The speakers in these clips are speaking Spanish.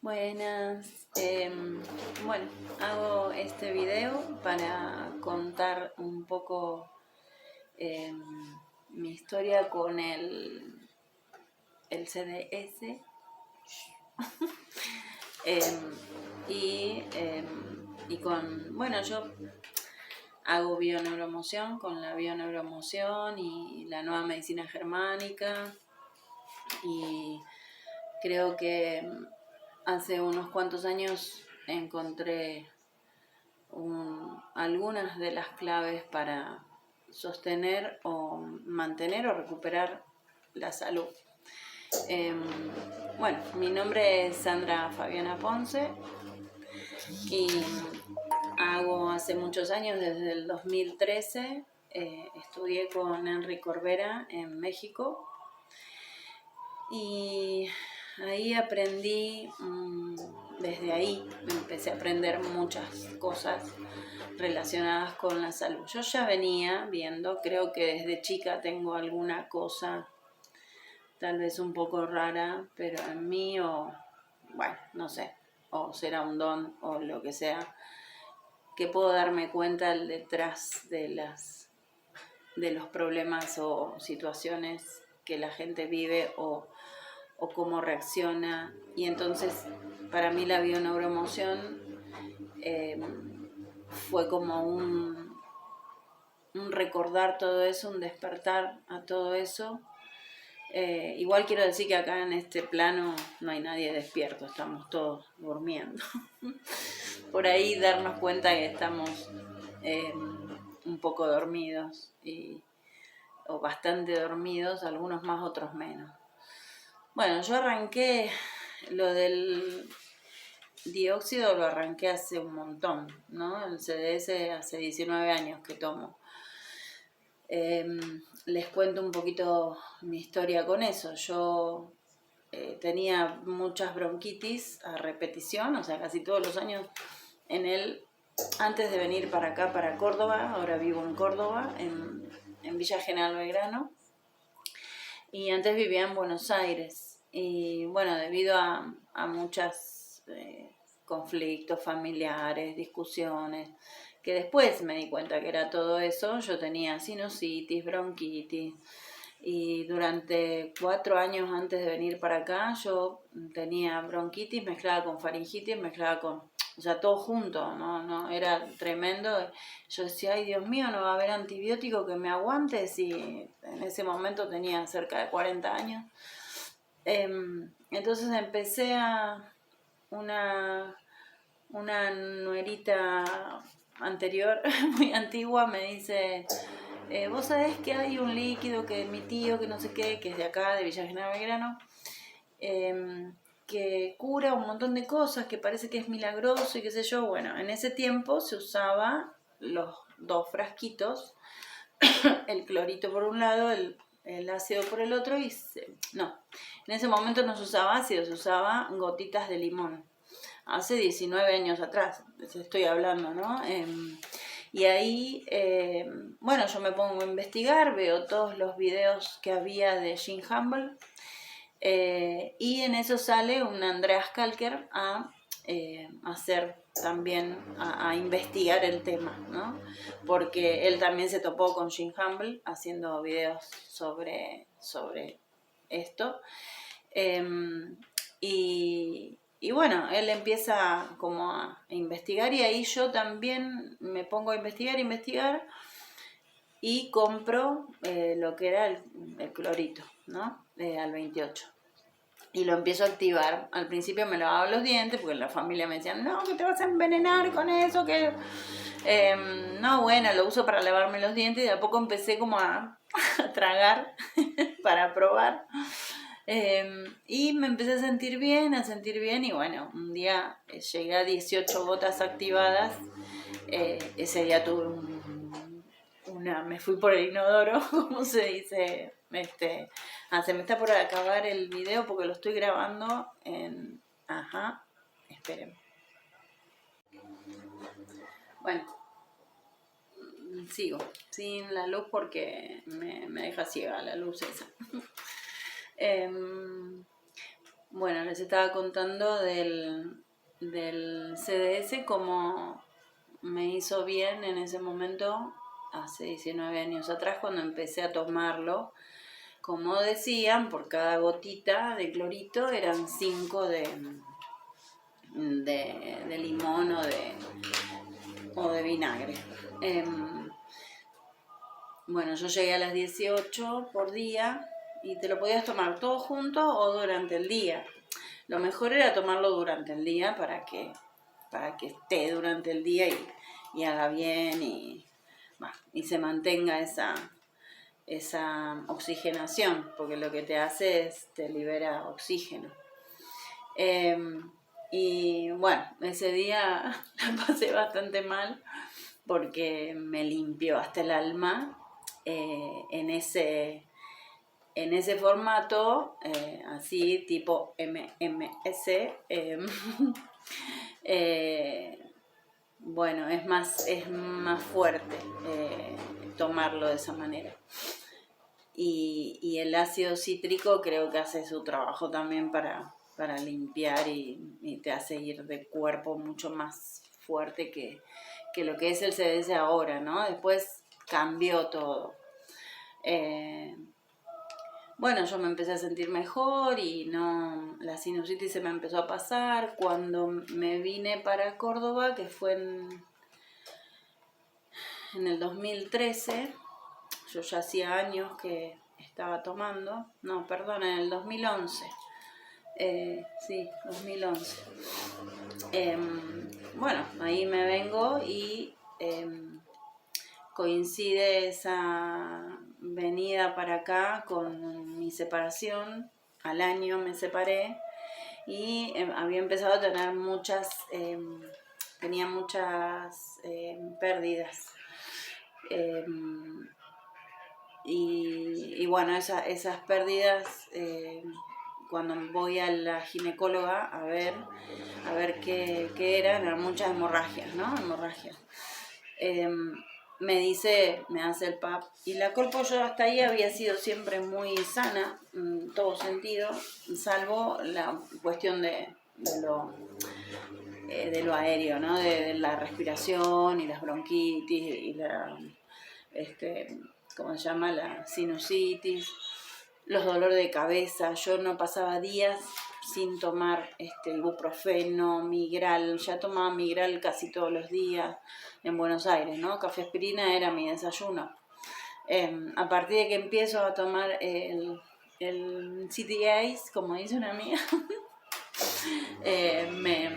Buenas, bueno, hago este video para contar un poco em, mi historia con el CDS em, y con, bueno, yo hago bioneuromoción con la bioneuromoción y la nueva medicina germánica y creo que hace unos cuantos años encontré algunas de las claves para sostener o mantener o recuperar la salud. Bueno, mi nombre es Sandra Fabiana Ponce y hago hace muchos años, desde el 2013, estudié con Henry Corbera en México y ahí aprendí, desde ahí empecé a aprender muchas cosas relacionadas con la salud. Yo ya venía viendo, creo que desde chica tengo alguna cosa tal vez un poco rara, pero en mí bueno, no sé, o será un don o lo que sea, que puedo darme cuenta detrás de los problemas o situaciones que la gente vive o cómo reacciona. Y entonces para mí la bioneuromoción fue como un recordar todo eso, un despertar a todo eso. Igual quiero decir que acá en este plano no hay nadie despierto, estamos todos durmiendo. Por ahí darnos cuenta que estamos un poco dormidos o bastante dormidos, algunos más, otros menos. Bueno, yo arranqué lo del dióxido, lo arranqué hace un montón, ¿no? El CDS hace 19 años que tomo. Les cuento un poquito mi historia con eso. Yo tenía muchas bronquitis a repetición, o sea, casi todos los años antes de venir para acá, para Córdoba. Ahora vivo en Córdoba, en Villa General Belgrano, y antes vivía en Buenos Aires. Y bueno, debido a muchos conflictos familiares, discusiones, que después me di cuenta que era todo eso, yo tenía sinusitis, bronquitis, y durante 4 años antes de venir para acá yo tenía bronquitis mezclada con faringitis, mezclada con, o sea, todo junto, no, era tremendo. Yo decía, ay Dios mío, no va a haber antibiótico que me aguante, si en ese momento tenía cerca de 40 años. Entonces empecé una nuerita anterior, muy antigua, me dice, vos sabés que hay un líquido que mi tío, que no sé qué, que es de acá, de Villa General Belgrano, que cura un montón de cosas, que parece que es milagroso y qué sé yo. Bueno, en ese tiempo se usaba los 2 frasquitos, el clorito por un lado, el ácido por el otro, no, en ese momento no se usaba ácido, se usaba gotitas de limón. Hace 19 años atrás, estoy hablando, ¿no? Y ahí, bueno, yo me pongo a investigar, veo todos los videos que había de Jim Humble, y en eso sale un Andreas Kalker a hacer también, a investigar el tema, ¿no? Porque él también se topó con Jim Humble haciendo videos sobre esto. Y bueno, él empieza como a investigar y ahí yo también me pongo a investigar y compro lo que era el clorito, ¿no? Al 28. Y lo empiezo a activar. Al principio me lavaba los dientes porque la familia me decía, no, que te vas a envenenar con eso, que... no, bueno, lo uso para lavarme los dientes y de a poco empecé como a tragar para probar. Y me empecé a sentir bien y bueno, un día llegué a 18 gotas activadas. Ese día tuve me fui por el inodoro, como se dice. Se me está por acabar el video porque lo estoy grabando en... Ajá, esperen. Bueno, sigo sin la luz porque me deja ciega la luz esa. Bueno, les estaba contando del CDS, como me hizo bien en ese momento, hace 19 años atrás, cuando empecé a tomarlo. Como decían, por cada gotita de clorito eran 5 de limón o de vinagre. Bueno, yo llegué a las 18 por día y te lo podías tomar todo junto o durante el día. Lo mejor era tomarlo durante el día para que esté durante el día y haga bien y se mantenga esa oxigenación, porque lo que te hace es te libera oxígeno. Y bueno, ese día la pasé bastante mal porque me limpió hasta el alma en ese formato, así tipo MMS. Bueno, es más fuerte tomarlo de esa manera. Y el ácido cítrico creo que hace su trabajo también para limpiar y te hace ir de cuerpo mucho más fuerte que lo que es el CDS ahora, ¿no? Después cambió todo. Bueno, yo me empecé a sentir mejor y la sinusitis se me empezó a pasar cuando me vine para Córdoba, que fue en el 2013. Yo ya hacía años que estaba tomando, no, perdón, en el 2011. Sí, 2011. Bueno, ahí me vengo y coincide esa venida para acá con mi separación. Al año me separé y había empezado a tener tenía muchas pérdidas. Y bueno, esas pérdidas, cuando voy a la ginecóloga a ver qué eran muchas hemorragias, ¿no? Hemorragias. Me hace el PAP y la colpo. Yo hasta ahí había sido siempre muy sana en todo sentido, salvo la cuestión de lo aéreo, ¿no? De la respiración y las bronquitis y ¿cómo se llama? La sinusitis, los dolores de cabeza. Yo no pasaba días sin tomar ibuprofeno, Migral. Ya tomaba Migral casi todos los días en Buenos Aires, ¿no? Café aspirina era mi desayuno. A partir de que empiezo a tomar el CTAs, como dice una amiga, me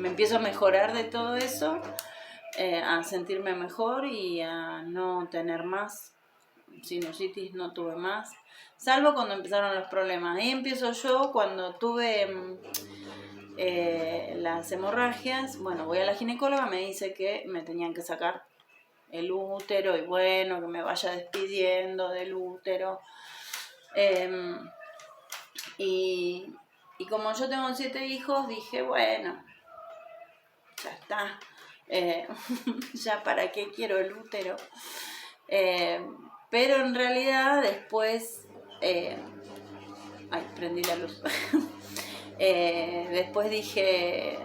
empiezo a mejorar de todo eso, a sentirme mejor y a no tener más sinusitis. No tuve más, salvo cuando empezaron los problemas. Ahí empiezo yo cuando tuve las hemorragias. Bueno, voy a la ginecóloga, me dice que me tenían que sacar el útero y bueno, que me vaya despidiendo del útero. Y como yo tengo 7 hijos, dije, bueno, ya está, ya para qué quiero el útero. Pero en realidad después, prendí la luz. Después dije,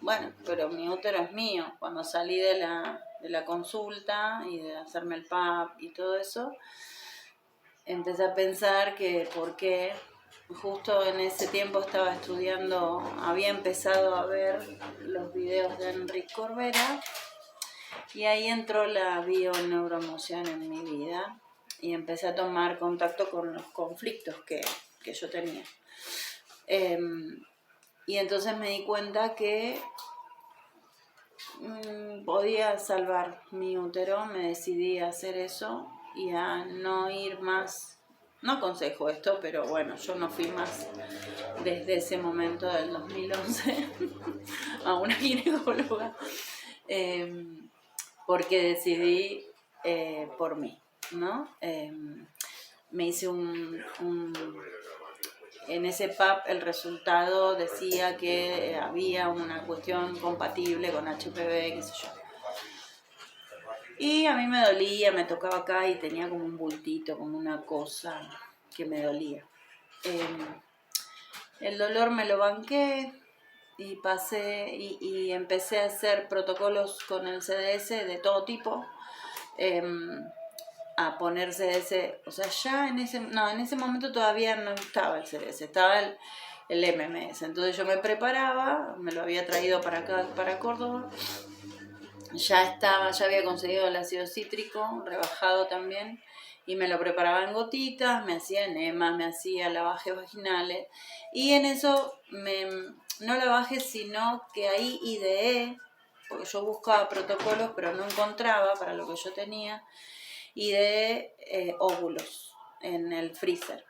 bueno, pero mi útero es mío. Cuando salí de la consulta y de hacerme el PAP y todo eso, empecé a pensar que por qué. Justo en ese tiempo estaba estudiando, había empezado a ver los videos de Enrique Corbera y ahí entró la bioneuroemoción en mi vida y empecé a tomar contacto con los conflictos que yo tenía. Y entonces me di cuenta que podía salvar mi útero. Me decidí a hacer eso y a no ir más. No aconsejo esto, pero bueno, yo no fui más desde ese momento del 2011 a una ginecóloga, porque decidí por mí, ¿no? Me hice en ese PAP el resultado decía que había una cuestión compatible con HPV, qué sé yo. Y a mí me dolía, me tocaba acá y tenía como un bultito, como una cosa que me dolía. El dolor me lo banqué y pasé y empecé a hacer protocolos con el CDS de todo tipo. A poner CDS, o sea, ya en ese momento todavía no estaba el CDS, estaba el MMS. Entonces yo me preparaba, me lo había traído para acá, para Córdoba. Ya había conseguido el ácido cítrico, rebajado también, y me lo preparaba en gotitas, me hacía enemas, me hacía lavajes vaginales, y en eso, no lavajes, sino que ahí ideé, porque yo buscaba protocolos, pero no encontraba para lo que yo tenía, ideé óvulos en el freezer.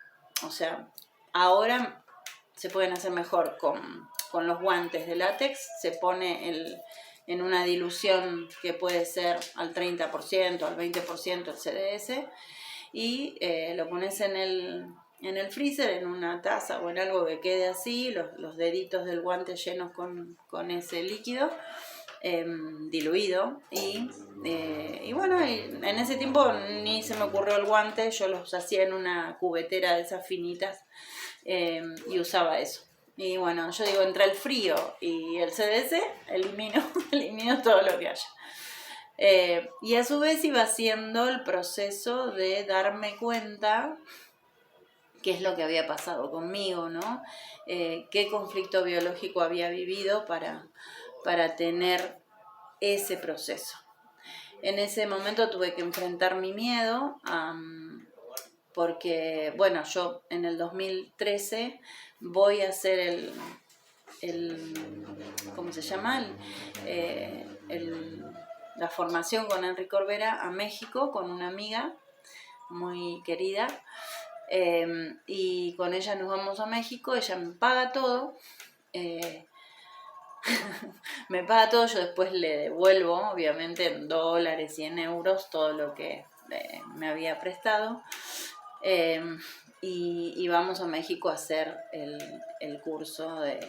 O sea, ahora se pueden hacer mejor con los guantes de látex, se pone en una dilución que puede ser al 30%, al 20% el CDS, y lo pones en el freezer, en una taza o en algo que quede así, los deditos del guante llenos con ese líquido diluido, y bueno, en ese tiempo ni se me ocurrió el guante, yo los hacía en una cubetera de esas finitas, y usaba eso. Y bueno, yo digo, entre el frío y el CDS, elimino todo lo que haya. Y a su vez iba haciendo el proceso de darme cuenta qué es lo que había pasado conmigo, ¿no? Qué conflicto biológico había vivido para tener ese proceso. En ese momento tuve que enfrentar mi miedo, porque, bueno, yo en el 2013 voy a hacer ¿cómo se llama? La formación con Enrique Corbera a México con una amiga muy querida, y con ella nos vamos a México, ella me paga todo, me paga todo, yo después le devuelvo, obviamente, en dólares y en euros, todo lo que me había prestado. Y vamos a México a hacer el curso de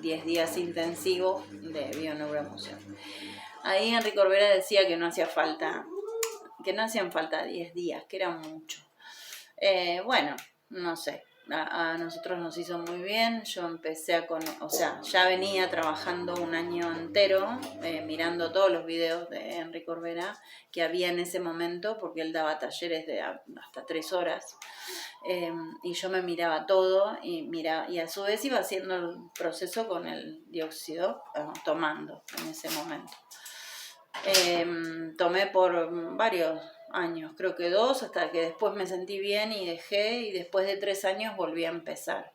10 días intensivos de bioneuroemoción. Ahí Enrique Corbera decía que no hacían falta 10 días, que era mucho. Bueno, no sé, a nosotros nos hizo muy bien. Yo empecé ya venía trabajando un año entero, mirando todos los videos de Enrique Corbera que había en ese momento, porque él daba talleres de hasta 3 horas, y yo me miraba todo y a su vez iba haciendo el proceso con el dióxido, tomando en ese momento. Tomé por varios años, creo que 2, hasta que después me sentí bien y dejé, y después de 3 años volví a empezar.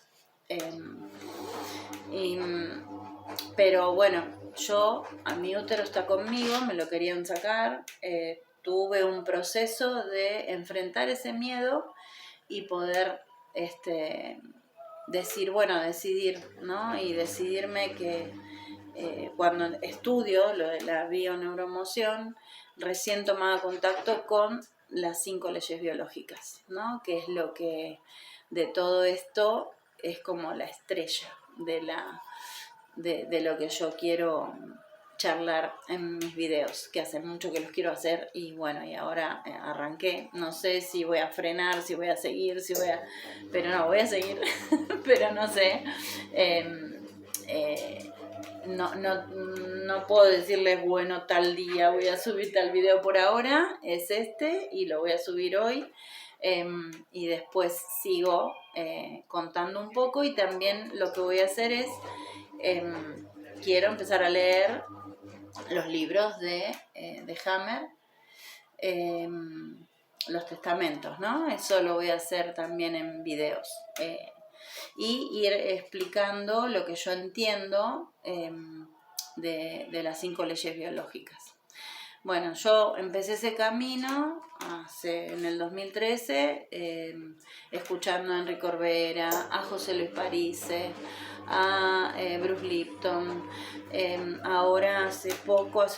Pero bueno, a mi útero está conmigo, me lo querían sacar, tuve un proceso de enfrentar ese miedo y poder decidir, ¿no? Y decidirme que cuando estudio lo de la bioneuroemoción, recién tomaba contacto con las 5 leyes biológicas, ¿no? Que es lo que de todo esto es como la estrella de lo que yo quiero charlar en mis videos, que hace mucho que los quiero hacer, y bueno, y ahora arranqué. No sé si voy a frenar, si voy a seguir, pero no, voy a seguir, pero no sé. No puedo decirles, bueno, tal día voy a subir tal video. Por ahora es y lo voy a subir hoy, y después sigo contando un poco, y también lo que voy a hacer es quiero empezar a leer los libros de Hammer, los testamentos, ¿no? Eso lo voy a hacer también en videos, y ir explicando lo que yo entiendo de las 5 leyes biológicas. Bueno, yo empecé ese camino en el 2013, escuchando a Enrique Corbera, a José Luis Parise, a Bruce Lipton. Ahora hace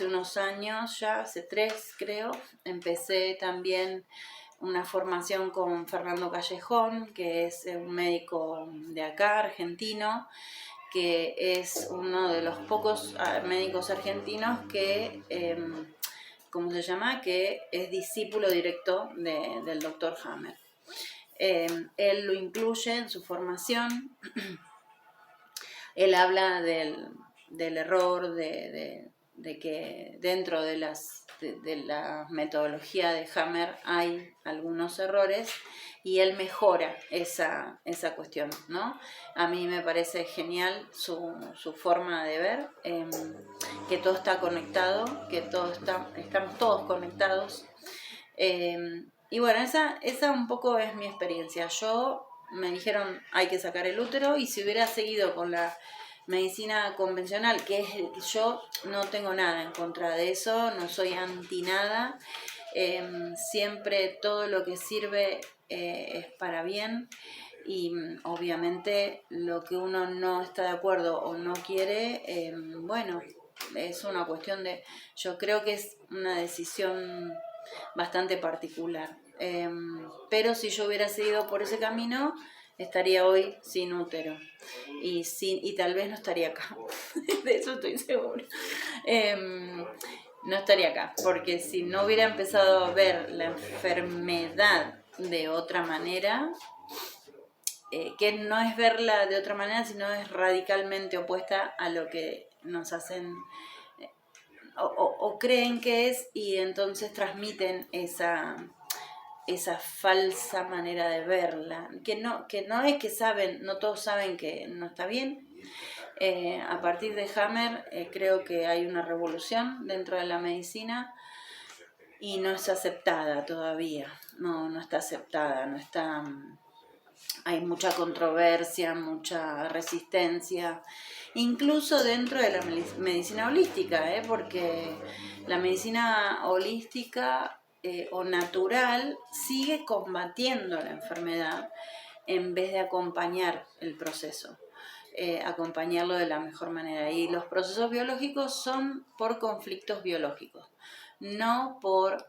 unos años, ya hace 3 creo, empecé también una formación con Fernando Callejón, que es un médico de acá, argentino, que es uno de los pocos médicos argentinos que, ¿cómo se llama?, que es discípulo directo del doctor Hammer. Él lo incluye en su formación Él habla del error, de que dentro de la metodología de Hammer hay algunos errores y él mejora esa cuestión, ¿no? A mí me parece genial su forma de ver, que todo está conectado, que estamos todos conectados. Y bueno, esa un poco es mi experiencia. Me dijeron hay que sacar el útero, y si hubiera seguido con la medicina convencional, yo no tengo nada en contra de eso, no soy anti nada, siempre todo lo que sirve es para bien, y obviamente lo que uno no está de acuerdo o no quiere, bueno, es una cuestión yo creo que es una decisión bastante particular. Pero si yo hubiera seguido por ese camino, estaría hoy sin útero y tal vez no estaría acá. De eso estoy segura. No estaría acá, porque si no hubiera empezado a ver la enfermedad de otra manera, que no es verla de otra manera, sino es radicalmente opuesta a lo que nos hacen o creen que es, y entonces transmiten esa falsa manera de verla, que no es que saben, no todos saben que no está bien. A partir de Hammer creo que hay una revolución dentro de la medicina y no es aceptada todavía, no está aceptada, no está, hay mucha controversia, mucha resistencia, incluso dentro de la medicina holística, porque la medicina holística o natural sigue combatiendo la enfermedad en vez de acompañar el proceso, acompañarlo de la mejor manera. Y los procesos biológicos son por conflictos biológicos, no por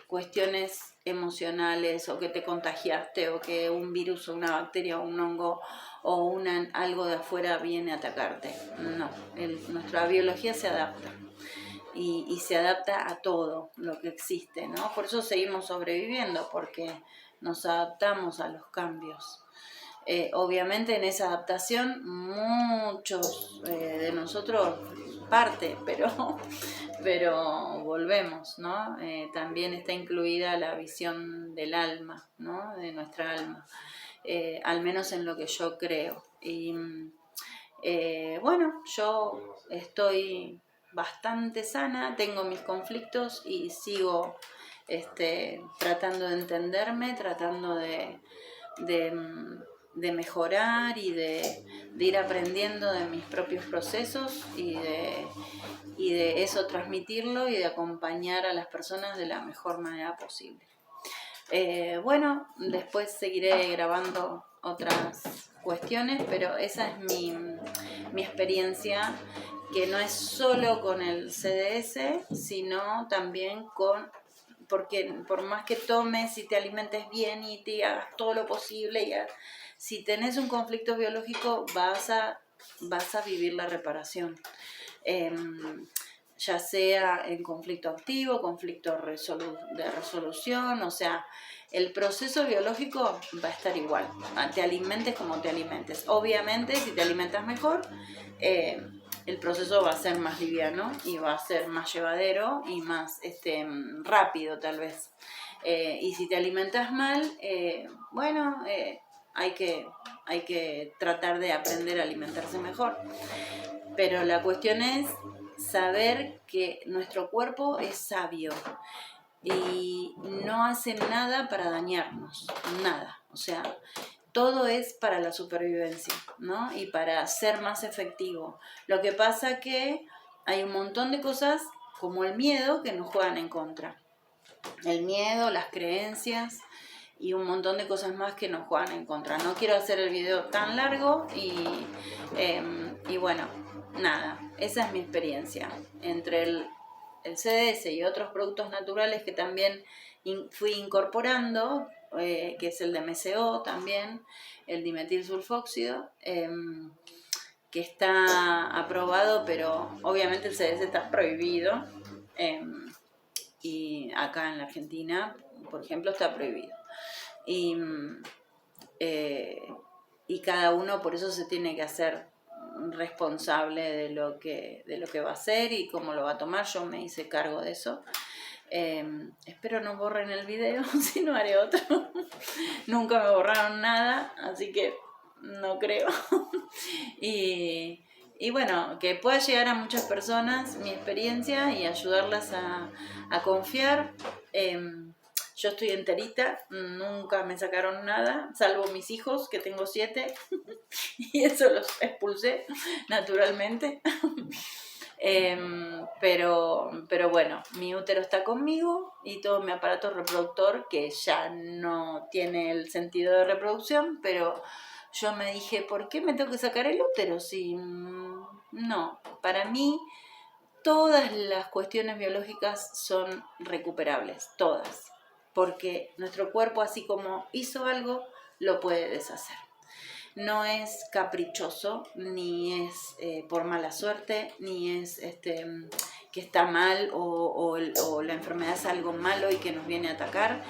cuestiones emocionales, o que te contagiaste, o que un virus o una bacteria o un hongo o algo de afuera viene a atacarte. No, nuestra biología se adapta y se adapta a todo lo que existe, ¿no? Por eso seguimos sobreviviendo, porque nos adaptamos a los cambios. Obviamente en esa adaptación muchos de nosotros parte, pero volvemos, ¿no? También está incluida la visión del alma, ¿no? De nuestra alma, al menos en lo que yo creo. Y bueno, yo estoy bastante sana, tengo mis conflictos y sigo tratando de entenderme, tratando de mejorar y de ir aprendiendo de mis propios procesos y de eso transmitirlo y de acompañar a las personas de la mejor manera posible. Bueno, después seguiré grabando otras cuestiones, pero esa es mi experiencia, que no es solo con el CDS, sino también porque por más que tomes y te alimentes bien y te hagas todo lo posible, si tenés un conflicto biológico vas a vivir la reparación. Ya sea en conflicto activo, conflicto de resolución, o sea, el proceso biológico va a estar igual, te alimentes como te alimentes. Obviamente, si te alimentas mejor, el proceso va a ser más liviano y va a ser más llevadero y más rápido tal vez. Y si te alimentas mal, bueno, hay que tratar de aprender a alimentarse mejor. Pero la cuestión es saber que nuestro cuerpo es sabio y no hace nada para dañarnos, nada. O sea, todo es para la supervivencia, ¿no? Y para ser más efectivo. Lo que pasa que hay un montón de cosas como el miedo que nos juegan en contra. El miedo, las creencias y un montón de cosas más que nos juegan en contra. No quiero hacer el video tan largo y bueno, nada, esa es mi experiencia. Entre el CDS y otros productos naturales que también fui incorporando, que es el de MCO también, el dimetilsulfóxido, que está aprobado, pero obviamente el CDS está prohibido, y acá en la Argentina, por ejemplo, está prohibido. Y cada uno por eso se tiene que hacer responsable de lo que va a hacer y cómo lo va a tomar. Yo me hice cargo de eso. Espero no borren el video, si no haré otro. Nunca me borraron nada, así que no creo. Y bueno, que pueda llegar a muchas personas mi experiencia y ayudarlas a confiar. Yo estoy enterita, nunca me sacaron nada, salvo mis hijos, que tengo 7, y eso los expulsé naturalmente. Pero bueno, mi útero está conmigo y todo mi aparato reproductor, que ya no tiene el sentido de reproducción, pero yo me dije, ¿por qué me tengo que sacar el útero? Si no, para mí todas las cuestiones biológicas son recuperables, todas, porque nuestro cuerpo, así como hizo algo, lo puede deshacer. No es caprichoso, ni es por mala suerte, ni es que está mal o la enfermedad es algo malo y que nos viene a atacar.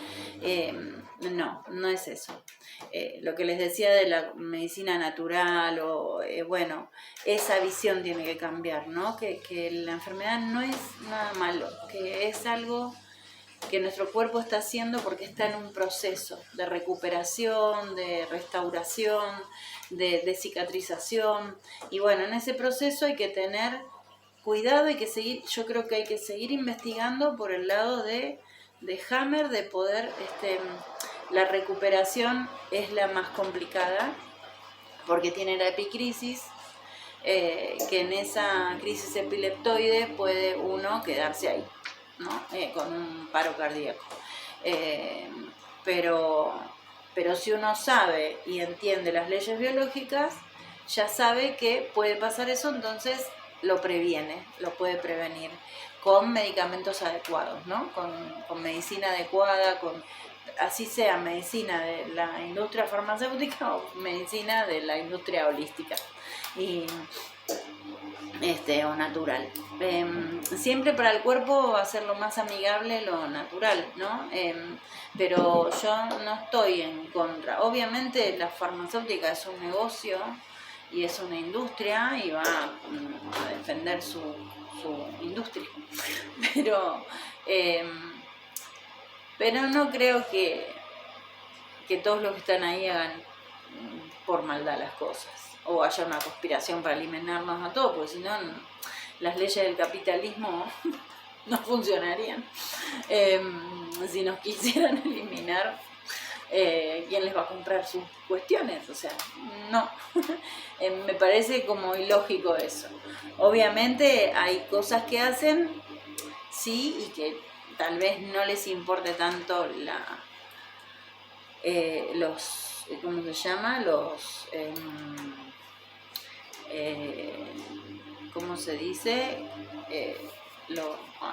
No es eso. Lo que les decía de la medicina natural, bueno, esa visión tiene que cambiar, ¿no? Que la enfermedad no es nada malo, que es algo que nuestro cuerpo está haciendo porque está en un proceso de recuperación, de restauración, de cicatrización. Y bueno, en ese proceso hay que tener cuidado, hay que seguir, yo creo que hay que seguir investigando por el lado de Hammer, de poder, la recuperación es la más complicada porque tiene la epicrisis, que en esa crisis epileptoide puede uno quedarse ahí, ¿no? Con un paro cardíaco. Pero si uno sabe y entiende las leyes biológicas, ya sabe que puede pasar eso, entonces lo previene, lo puede prevenir con medicamentos adecuados, ¿no? Con medicina adecuada, así sea medicina de la industria farmacéutica o medicina de la industria holística o natural. Siempre para el cuerpo va a ser lo más amigable lo natural, ¿no? Pero yo no estoy en contra. Obviamente la farmacéutica es un negocio y es una industria y va a defender su industria. Pero no creo que todos los que están ahí hagan por maldad las cosas o haya una conspiración para eliminarnos a todos, porque si no, las leyes del capitalismo no funcionarían. Si nos quisieran eliminar, ¿quién les va a comprar sus cuestiones? O sea, no. Me parece como ilógico eso. Obviamente hay cosas que hacen, sí, y que tal vez no les importe tanto los, ¿cómo se llama? ¿Cómo se dice?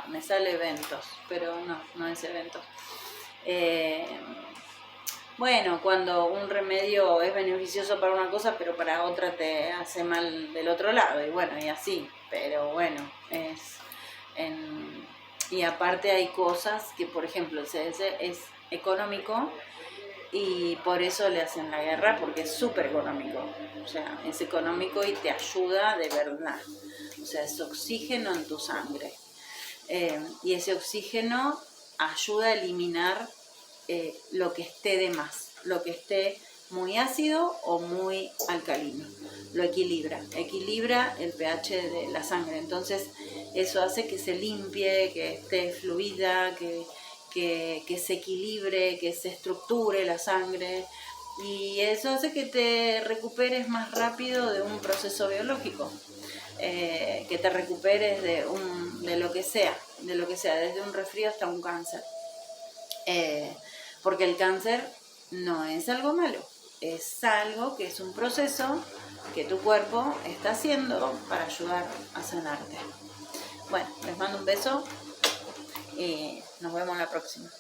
Me sale eventos, pero no es eventos. Bueno, cuando un remedio es beneficioso para una cosa, pero para otra te hace mal del otro lado, y bueno, y así, pero bueno, y aparte hay cosas que, por ejemplo, el CDC es económico y por eso le hacen la guerra, porque es súper económico, o sea, es económico y te ayuda de verdad, o sea, es oxígeno en tu sangre, y ese oxígeno ayuda a eliminar lo que esté de más, lo que esté muy ácido o muy alcalino, lo equilibra el pH de la sangre, entonces eso hace que se limpie, que esté fluida, que se equilibre, que se estructure la sangre, y eso hace que te recuperes más rápido de un proceso biológico, que te recuperes de lo que sea, desde un resfrío hasta un cáncer, porque el cáncer no es algo malo, es algo que es un proceso que tu cuerpo está haciendo para ayudar a sanarte. Bueno, les mando un beso y nos vemos la próxima.